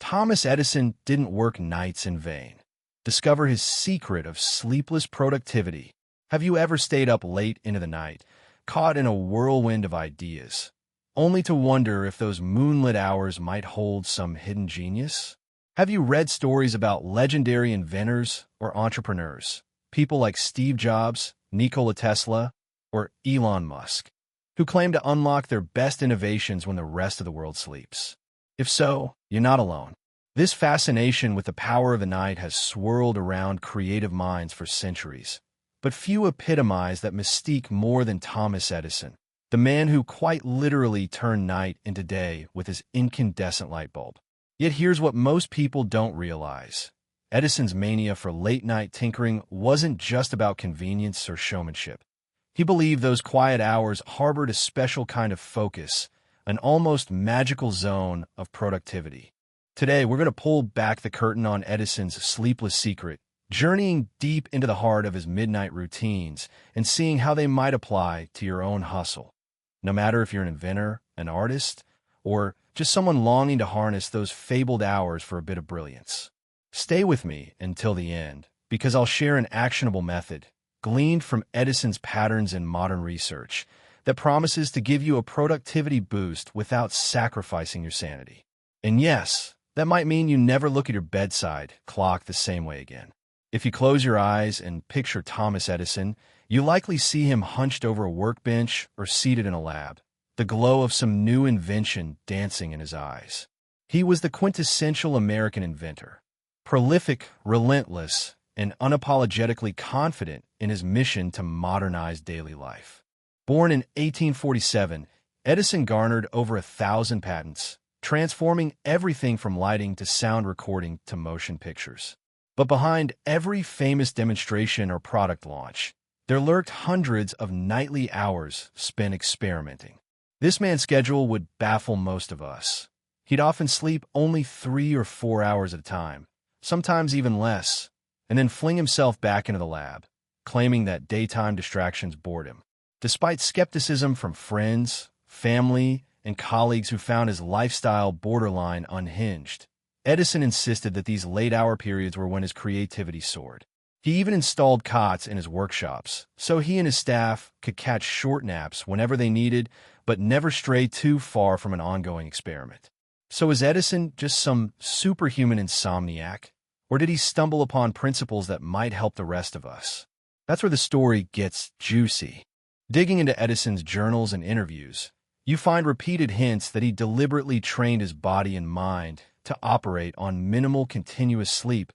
Thomas Edison didn't work nights in vain. Discover his secret of sleepless productivity. Have you ever stayed up late into the night, caught in a whirlwind of ideas, only to wonder if those moonlit hours might hold some hidden genius? Have you read stories about legendary inventors or entrepreneurs, people like Steve Jobs, Nikola Tesla, or Elon Musk, who claim to unlock their best innovations when the rest of the world sleeps? If so, you're not alone. This fascination with the power of the night has swirled around creative minds for centuries, but few epitomize that mystique more than Thomas Edison, the man who quite literally turned night into day with his incandescent light bulb. Yet here's what most people don't realize. Edison's mania for late-night tinkering wasn't just about convenience or showmanship. He believed those quiet hours harbored a special kind of focus, an almost magical zone of productivity. Today, we're going to pull back the curtain on Edison's sleepless secret, journeying deep into the heart of his midnight routines and seeing how they might apply to your own hustle. No matter if you're an inventor, an artist, or just someone longing to harness those fabled hours for a bit of brilliance. Stay with me until the end, because I'll share an actionable method, gleaned from Edison's patterns in modern research, that promises to give you a productivity boost without sacrificing your sanity. And yes, that might mean you never look at your bedside clock the same way again. If you close your eyes and picture Thomas Edison, you likely see him hunched over a workbench or seated in a lab, the glow of some new invention dancing in his eyes. He was the quintessential American inventor, prolific, relentless, and unapologetically confident in his mission to modernize daily life. Born in 1847, Edison garnered over 1,000 patents, transforming everything from lighting to sound recording to motion pictures. But behind every famous demonstration or product launch, there lurked hundreds of nightly hours spent experimenting. This man's schedule would baffle most of us. He'd often sleep only 3 or 4 hours at a time, sometimes even less, and then fling himself back into the lab, claiming that daytime distractions bored him. Despite skepticism from friends, family, and colleagues who found his lifestyle borderline unhinged, Edison insisted that these late-hour periods were when his creativity soared. He even installed cots in his workshops, so he and his staff could catch short naps whenever they needed, but never stray too far from an ongoing experiment. So is Edison just some superhuman insomniac, or did he stumble upon principles that might help the rest of us? That's where the story gets juicy. Digging into Edison's journals and interviews, you find repeated hints that he deliberately trained his body and mind to operate on minimal continuous sleep,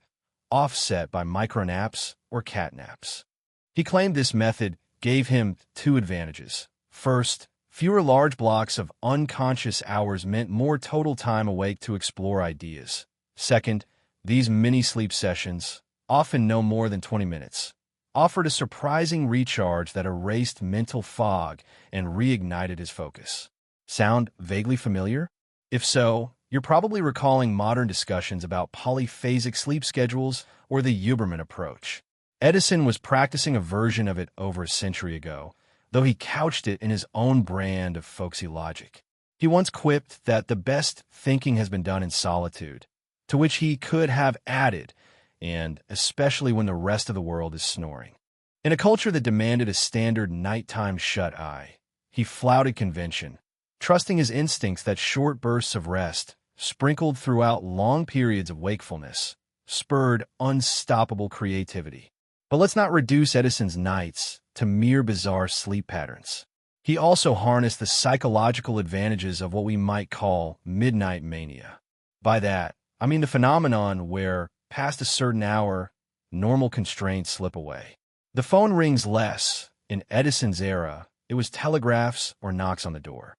offset by micronaps or catnaps. He claimed this method gave him 2 advantages. First, fewer large blocks of unconscious hours meant more total time awake to explore ideas. Second, these mini-sleep sessions, often no more than 20 minutes, offered a surprising recharge that erased mental fog and reignited his focus. Sound vaguely familiar? If so, you're probably recalling modern discussions about polyphasic sleep schedules or the Huberman approach. Edison was practicing a version of it over a century ago, though he couched it in his own brand of folksy logic. He once quipped that the best thinking has been done in solitude, to which he could have added, and especially when the rest of the world is snoring. In a culture that demanded a standard nighttime shut-eye, he flouted convention, trusting his instincts that short bursts of rest, sprinkled throughout long periods of wakefulness, spurred unstoppable creativity. But let's not reduce Edison's nights to mere bizarre sleep patterns. He also harnessed the psychological advantages of what we might call midnight mania. By that, I mean the phenomenon where, past a certain hour, normal constraints slip away. The phone rings less. In Edison's era, it was telegraphs or knocks on the door.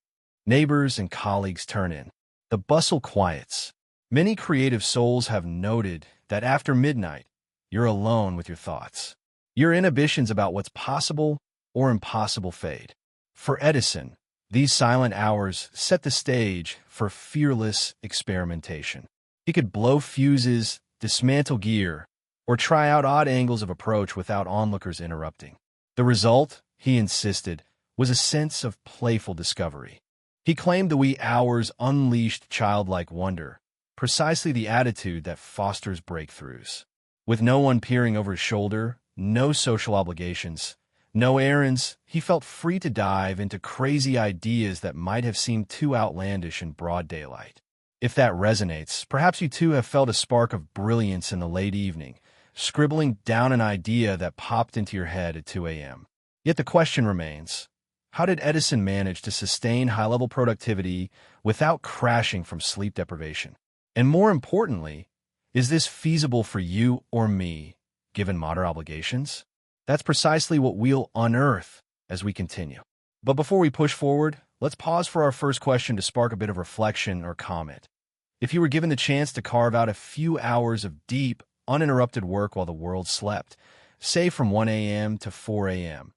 Neighbors and colleagues turn in. The bustle quiets. Many creative souls have noted that after midnight, you're alone with your thoughts. Your inhibitions about what's possible or impossible fade. For Edison, these silent hours set the stage for fearless experimentation. He could blow fuses, dismantle gear, or try out odd angles of approach without onlookers interrupting. The result, he insisted, was a sense of playful discovery. He claimed the wee hours unleashed childlike wonder, precisely the attitude that fosters breakthroughs. With no one peering over his shoulder, no social obligations, no errands, he felt free to dive into crazy ideas that might have seemed too outlandish in broad daylight. If that resonates, perhaps you too have felt a spark of brilliance in the late evening, scribbling down an idea that popped into your head at 2 a.m. Yet the question remains, how did Edison manage to sustain high-level productivity without crashing from sleep deprivation? And more importantly, is this feasible for you or me, given modern obligations? That's precisely what we'll unearth as we continue. But before we push forward, let's pause for our first question to spark a bit of reflection or comment. If you were given the chance to carve out a few hours of deep, uninterrupted work while the world slept, say from 1 a.m. to 4 a.m.,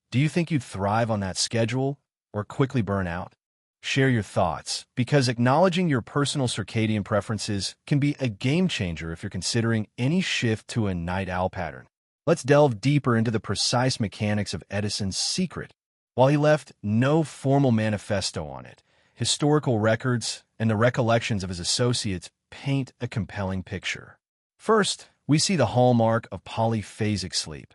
do you think you'd thrive on that schedule or quickly burn out? Share your thoughts, because acknowledging your personal circadian preferences can be a game changer if you're considering any shift to a night owl pattern. Let's delve deeper into the precise mechanics of Edison's secret. While he left no formal manifesto on it, historical records and the recollections of his associates paint a compelling picture. First, we see the hallmark of polyphasic sleep.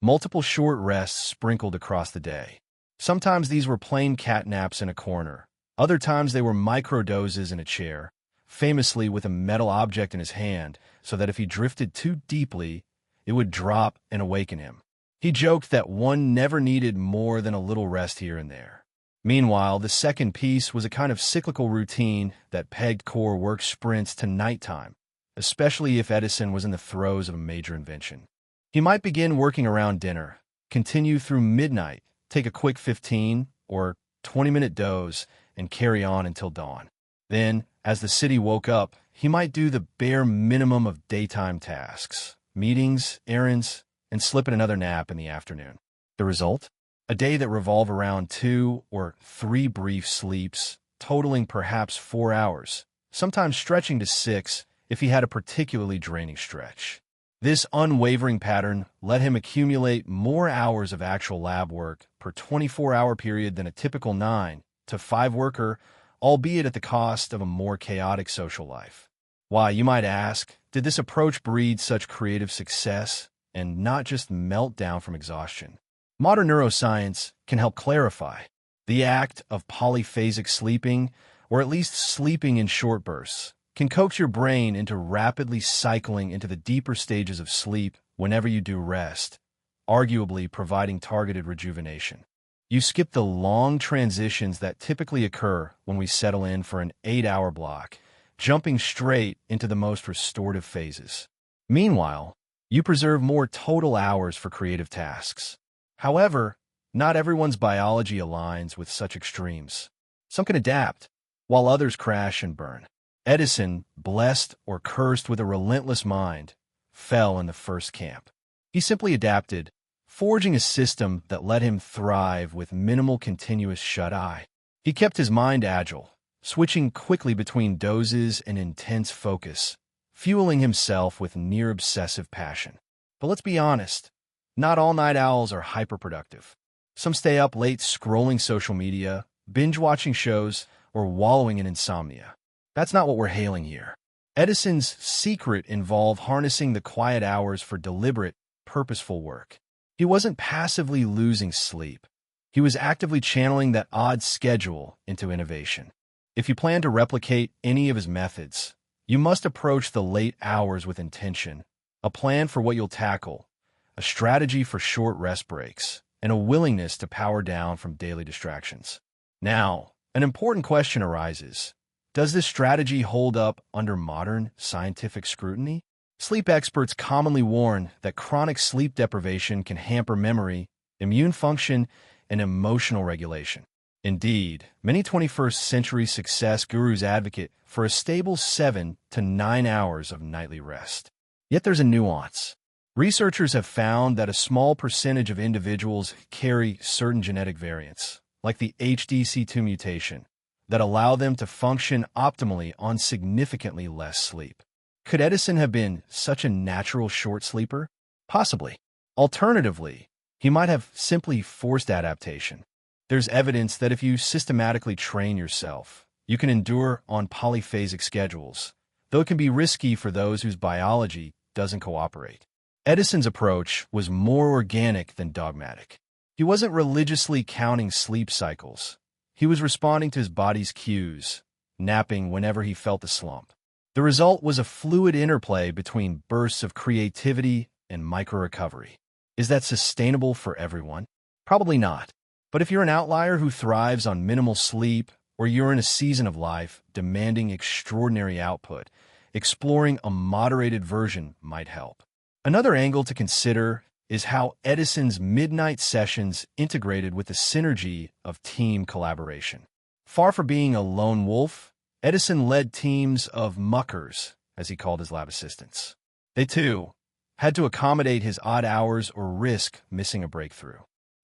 Multiple short rests sprinkled across the day. Sometimes these were plain catnaps in a corner. Other times they were microdoses in a chair, famously with a metal object in his hand, so that if he drifted too deeply, it would drop and awaken him. He joked that one never needed more than a little rest here and there. Meanwhile, the second piece was a kind of cyclical routine that pegged core work sprints to nighttime, especially if Edison was in the throes of a major invention. He might begin working around dinner, continue through midnight, take a quick 15 or 20-minute doze, and carry on until dawn. Then, as the city woke up, he might do the bare minimum of daytime tasks, meetings, errands, and slip in another nap in the afternoon. The result? A day that revolved around 2 or 3 brief sleeps, totaling perhaps 4 hours, sometimes stretching to 6 if he had a particularly draining stretch. This unwavering pattern let him accumulate more hours of actual lab work per 24-hour period than a typical 9 to 5 worker, albeit at the cost of a more chaotic social life. Why, you might ask, did this approach breed such creative success and not just meltdown from exhaustion? Modern neuroscience can help clarify. The act of polyphasic sleeping, or at least sleeping in short bursts, can coax your brain into rapidly cycling into the deeper stages of sleep whenever you do rest, arguably providing targeted rejuvenation. You skip the long transitions that typically occur when we settle in for an 8-hour block, jumping straight into the most restorative phases. Meanwhile, you preserve more total hours for creative tasks. However, not everyone's biology aligns with such extremes. Some can adapt, while others crash and burn. Edison, blessed or cursed with a relentless mind, fell in the first camp. He simply adapted, forging a system that let him thrive with minimal continuous shut-eye. He kept his mind agile, switching quickly between dozes and intense focus, fueling himself with near-obsessive passion. But let's be honest, not all night owls are hyperproductive. Some stay up late scrolling social media, binge-watching shows, or wallowing in insomnia. That's not what we're hailing here. Edison's secret involved harnessing the quiet hours for deliberate, purposeful work. He wasn't passively losing sleep. He was actively channeling that odd schedule into innovation. If you plan to replicate any of his methods, you must approach the late hours with intention, a plan for what you'll tackle, a strategy for short rest breaks, and a willingness to power down from daily distractions. Now, an important question arises. Does this strategy hold up under modern scientific scrutiny? Sleep experts commonly warn that chronic sleep deprivation can hamper memory, immune function, and emotional regulation. Indeed, many 21st century success gurus advocate for a stable 7 to 9 hours of nightly rest. Yet there's a nuance. Researchers have found that a small percentage of individuals carry certain genetic variants, like the HDC2 mutation, that allow them to function optimally on significantly less sleep. Could Edison have been such a natural short sleeper? Possibly. Alternatively, he might have simply forced adaptation. There's evidence that if you systematically train yourself, you can endure on polyphasic schedules, though it can be risky for those whose biology doesn't cooperate. Edison's approach was more organic than dogmatic. He wasn't religiously counting sleep cycles. He was responding to his body's cues, napping whenever he felt the slump. The result was a fluid interplay between bursts of creativity and micro-recovery. Is that sustainable for everyone? Probably not. But if you're an outlier who thrives on minimal sleep, or you're in a season of life demanding extraordinary output, exploring a moderated version might help. Another angle to consider is how Edison's midnight sessions integrated with the synergy of team collaboration. Far from being a lone wolf, Edison led teams of muckers, as he called his lab assistants. They, too, had to accommodate his odd hours or risk missing a breakthrough.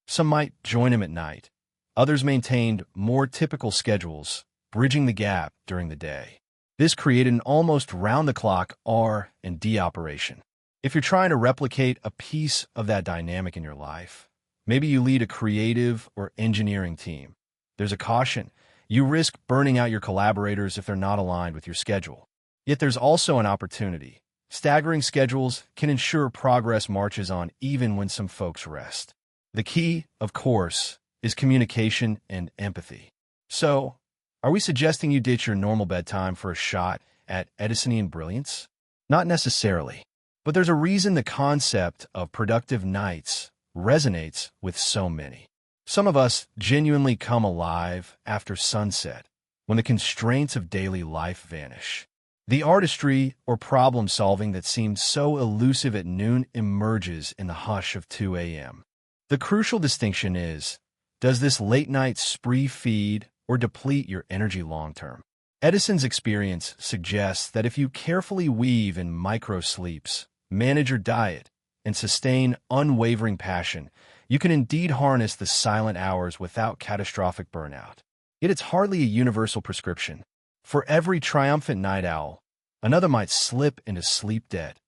Some might join him at night. Others maintained more typical schedules, bridging the gap during the day. This created an almost round-the-clock R&D operation. If you're trying to replicate a piece of that dynamic in your life, maybe you lead a creative or engineering team. There's a caution. You risk burning out your collaborators if they're not aligned with your schedule. Yet there's also an opportunity. Staggering schedules can ensure progress marches on even when some folks rest. The key, of course, is communication and empathy. So, are we suggesting you ditch your normal bedtime for a shot at Edisonian brilliance? Not necessarily. But there's a reason the concept of productive nights resonates with so many. Some of us genuinely come alive after sunset, when the constraints of daily life vanish. The artistry or problem-solving that seemed so elusive at noon emerges in the hush of 2 a.m. The crucial distinction is, does this late-night spree feed or deplete your energy long-term? Edison's experience suggests that if you carefully weave in micro-sleeps, manage your diet, and sustain unwavering passion, you can indeed harness the silent hours without catastrophic burnout. Yet it's hardly a universal prescription. For every triumphant night owl, another might slip into sleep debt,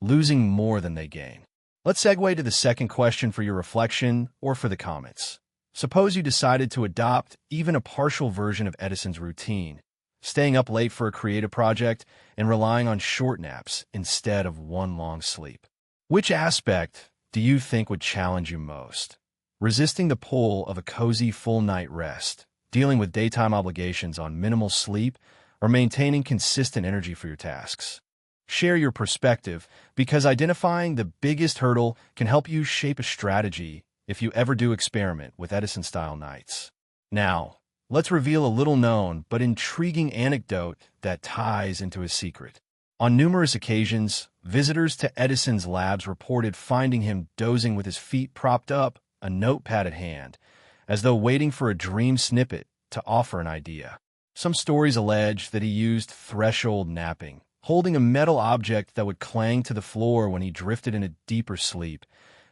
losing more than they gain. Let's segue to the second question for your reflection or for the comments. Suppose you decided to adopt even a partial version of Edison's routine, staying up late for a creative project and relying on short naps instead of one long sleep. Which aspect do you think would challenge you most? Resisting the pull of a cozy full night rest, dealing with daytime obligations on minimal sleep, or maintaining consistent energy for your tasks? Share your perspective, because identifying the biggest hurdle can help you shape a strategy if you ever do experiment with Edison-style nights. Now, let's reveal a little-known but intriguing anecdote that ties into his secret. On numerous occasions, visitors to Edison's labs reported finding him dozing with his feet propped up, a notepad at hand, as though waiting for a dream snippet to offer an idea. Some stories allege that he used threshold napping, holding a metal object that would clang to the floor when he drifted into deeper sleep,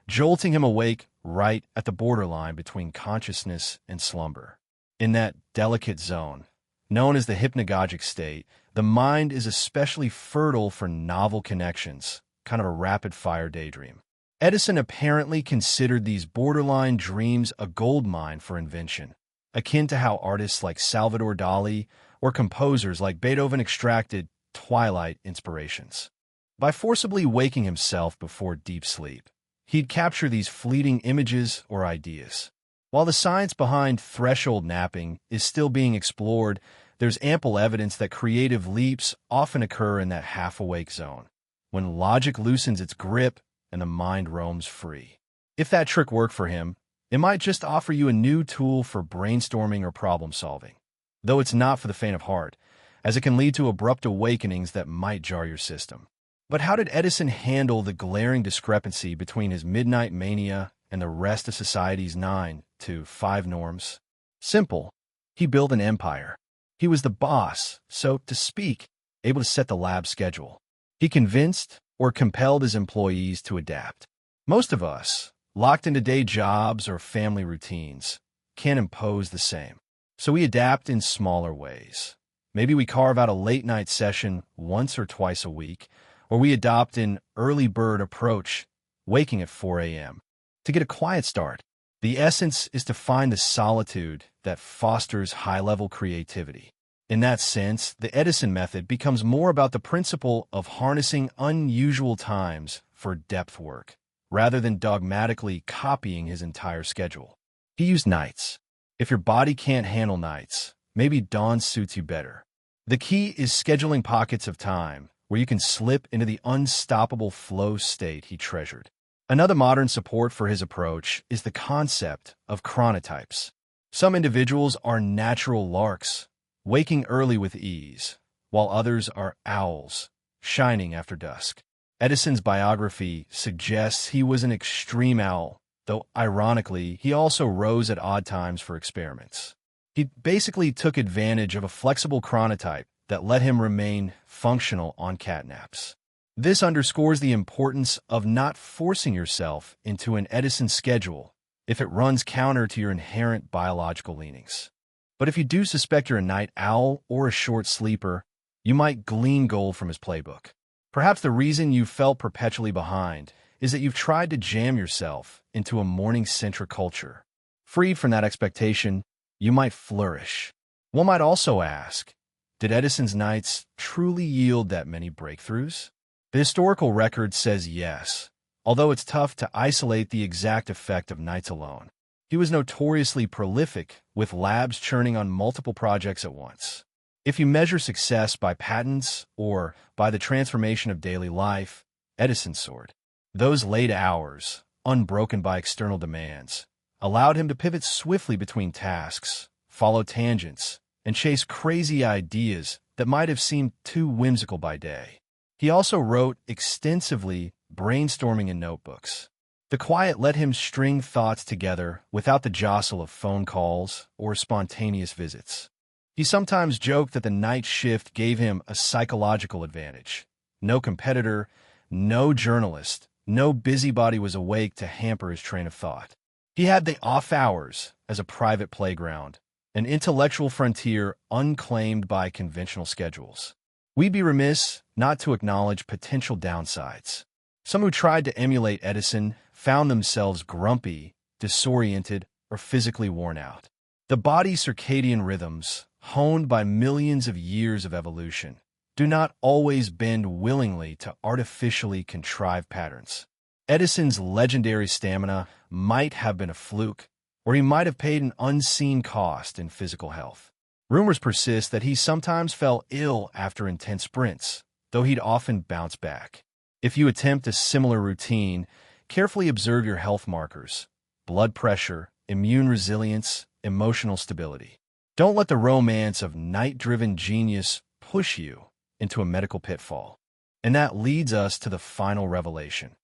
jolting him awake right at the borderline between consciousness and slumber. In that delicate zone, known as the hypnagogic state, the mind is especially fertile for novel connections, kind of a rapid-fire daydream. Edison apparently considered these borderline dreams a goldmine for invention, akin to how artists like Salvador Dali or composers like Beethoven extracted twilight inspirations. By forcibly waking himself before deep sleep, he'd capture these fleeting images or ideas. While the science behind threshold napping is still being explored, there's ample evidence that creative leaps often occur in that half-awake zone, when logic loosens its grip and the mind roams free. If that trick worked for him, it might just offer you a new tool for brainstorming or problem-solving, though it's not for the faint of heart, as it can lead to abrupt awakenings that might jar your system. But how did Edison handle the glaring discrepancy between his midnight mania and the rest of society's 9 to 5 norms? Simple. He built an empire. He was the boss, so to speak, able to set the lab schedule. He convinced or compelled his employees to adapt. Most of us, locked into day jobs or family routines, can't impose the same. So we adapt in smaller ways. Maybe we carve out a late-night session once or twice a week, or we adopt an early bird approach, waking at 4 a.m. to get a quiet start. The essence is to find the solitude that fosters high-level creativity. In that sense, the Edison method becomes more about the principle of harnessing unusual times for depth work, rather than dogmatically copying his entire schedule. He used nights. If your body can't handle nights, maybe dawn suits you better. The key is scheduling pockets of time where you can slip into the unstoppable flow state he treasured. Another modern support for his approach is the concept of chronotypes. Some individuals are natural larks, waking early with ease, while others are owls, shining after dusk. Edison's biography suggests he was an extreme owl, though ironically, he also rose at odd times for experiments. He basically took advantage of a flexible chronotype that let him remain functional on catnaps. This underscores the importance of not forcing yourself into an Edison schedule if it runs counter to your inherent biological leanings. But if you do suspect you're a night owl or a short sleeper, you might glean gold from his playbook. Perhaps the reason you felt perpetually behind is that you've tried to jam yourself into a morning-centric culture. Freed from that expectation, you might flourish. One might also ask, did Edison's nights truly yield that many breakthroughs? The historical record says yes, although it's tough to isolate the exact effect of nights alone. He was notoriously prolific, with labs churning on multiple projects at once. If you measure success by patents or by the transformation of daily life, Edison soared. Those late hours, unbroken by external demands, allowed him to pivot swiftly between tasks, follow tangents, and chase crazy ideas that might have seemed too whimsical by day. He also wrote extensively, brainstorming in notebooks. The quiet let him string thoughts together without the jostle of phone calls or spontaneous visits. He sometimes joked that the night shift gave him a psychological advantage. No competitor, no journalist, no busybody was awake to hamper his train of thought. He had the off hours as a private playground, an intellectual frontier unclaimed by conventional schedules. We'd be remiss not to acknowledge potential downsides. Some who tried to emulate Edison found themselves grumpy, disoriented, or physically worn out. The body's circadian rhythms, honed by millions of years of evolution, do not always bend willingly to artificially contrived patterns. Edison's legendary stamina might have been a fluke, or he might have paid an unseen cost in physical health. Rumors persist that he sometimes fell ill after intense sprints, though he'd often bounce back. If you attempt a similar routine, carefully observe your health markers: blood pressure, immune resilience, emotional stability. Don't let the romance of night-driven genius push you into a medical pitfall. And that leads us to the final revelation.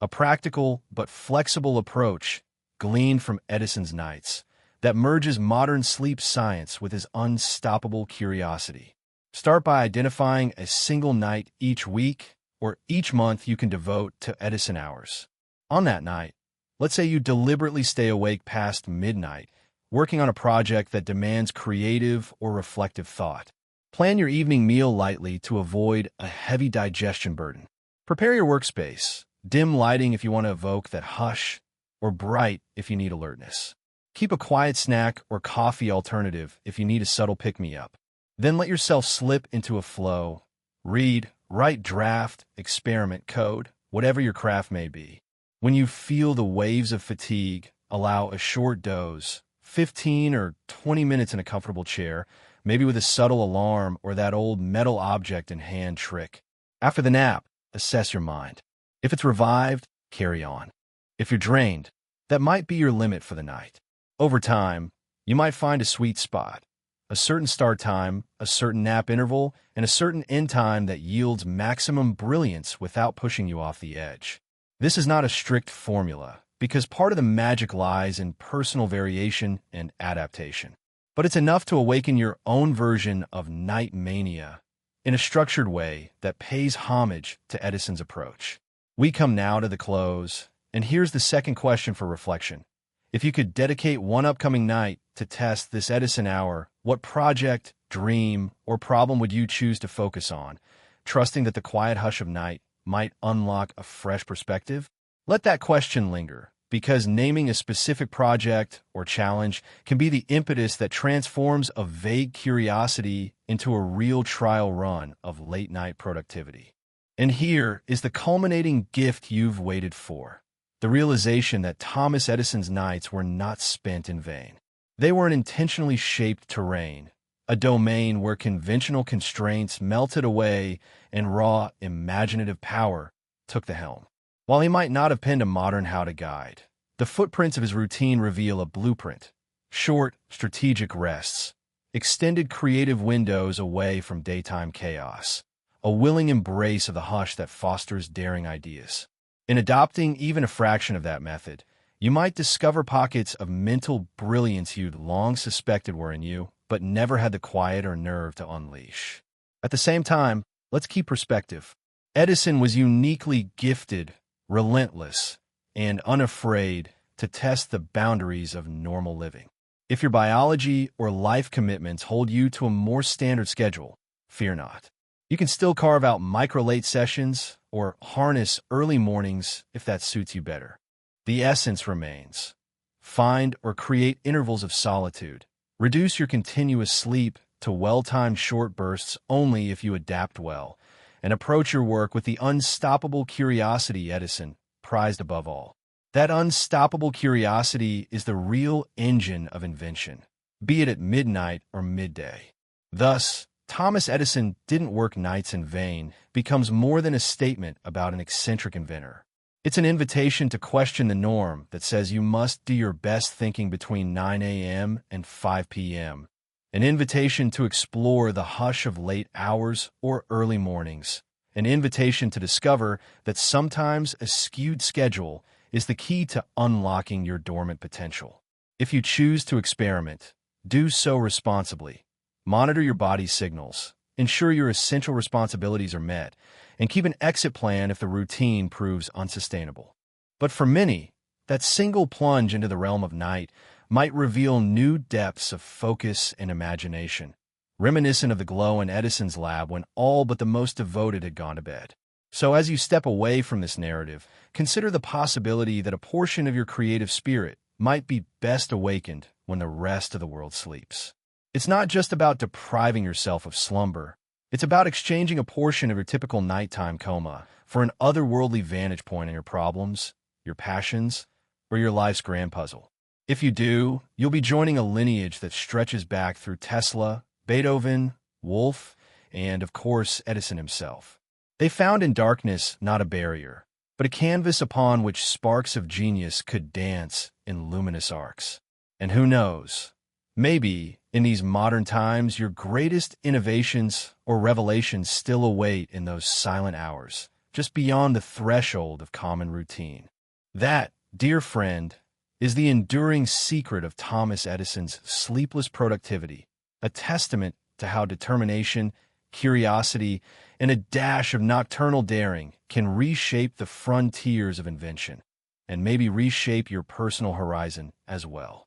A practical but flexible approach gleaned from Edison's nights that merges modern sleep science with his unstoppable curiosity. Start by identifying a single night each week or each month you can devote to Edison hours. On that night, let's say you deliberately stay awake past midnight, working on a project that demands creative or reflective thought. Plan your evening meal lightly to avoid a heavy digestion burden. Prepare your workspace, dim lighting if you want to evoke that hush, or bright if you need alertness. Keep a quiet snack or coffee alternative if you need a subtle pick-me-up. Then let yourself slip into a flow. Read, write, draft, experiment, code, whatever your craft may be. When you feel the waves of fatigue, allow a short doze, 15 or 20 minutes in a comfortable chair, maybe with a subtle alarm or that old metal object in hand trick. After the nap, assess your mind. If it's revived, carry on. If you're drained, that might be your limit for the night. Over time, you might find a sweet spot, a certain start time, a certain nap interval, and a certain end time that yields maximum brilliance without pushing you off the edge. This is not a strict formula, because part of the magic lies in personal variation and adaptation. But it's enough to awaken your own version of night mania in a structured way that pays homage to Edison's approach. We come now to the close, and here's the second question for reflection. If you could dedicate one upcoming night to test this Edison hour, what project, dream, or problem would you choose to focus on, trusting that the quiet hush of night might unlock a fresh perspective? Let that question linger, because naming a specific project or challenge can be the impetus that transforms a vague curiosity into a real trial run of late-night productivity. And here is the culminating gift you've waited for: the realization that Thomas Edison's nights were not spent in vain. They were an intentionally shaped terrain, a domain where conventional constraints melted away and raw, imaginative power took the helm. While he might not have penned a modern how-to guide, the footprints of his routine reveal a blueprint: short, strategic rests, extended creative windows away from daytime chaos, a willing embrace of the hush that fosters daring ideas. In adopting even a fraction of that method, you might discover pockets of mental brilliance you'd long suspected were in you, but never had the quiet or nerve to unleash. At the same time, let's keep perspective. Edison was uniquely gifted, relentless, and unafraid to test the boundaries of normal living. If your biology or life commitments hold you to a more standard schedule, fear not. You can still carve out micro-late sessions or harness early mornings if that suits you better. The essence remains: find or create intervals of solitude. Reduce your continuous sleep to well-timed short bursts only if you adapt well, and approach your work with the unstoppable curiosity Edison prized above all. That unstoppable curiosity is the real engine of invention, be it at midnight or midday. Thus, Thomas Edison didn't work nights in vain becomes more than a statement about an eccentric inventor. It's an invitation to question the norm that says you must do your best thinking between 9 a.m. and 5 p.m., an invitation to explore the hush of late hours or early mornings, an invitation to discover that sometimes a skewed schedule is the key to unlocking your dormant potential. If you choose to experiment, do so responsibly. Monitor your body's signals, ensure your essential responsibilities are met, and keep an exit plan if the routine proves unsustainable. But for many, that single plunge into the realm of night might reveal new depths of focus and imagination, reminiscent of the glow in Edison's lab when all but the most devoted had gone to bed. So as you step away from this narrative, consider the possibility that a portion of your creative spirit might be best awakened when the rest of the world sleeps. It's not just about depriving yourself of slumber. It's about exchanging a portion of your typical nighttime coma for an otherworldly vantage point on your problems, your passions, or your life's grand puzzle. If you do, you'll be joining a lineage that stretches back through Tesla, Beethoven, Wolff, and, of course, Edison himself. They found in darkness not a barrier, but a canvas upon which sparks of genius could dance in luminous arcs. And who knows, maybe, in these modern times, your greatest innovations or revelations still await in those silent hours, just beyond the threshold of common routine. That, dear friend, is the enduring secret of Thomas Edison's sleepless productivity, a testament to how determination, curiosity, and a dash of nocturnal daring can reshape the frontiers of invention, and maybe reshape your personal horizon as well.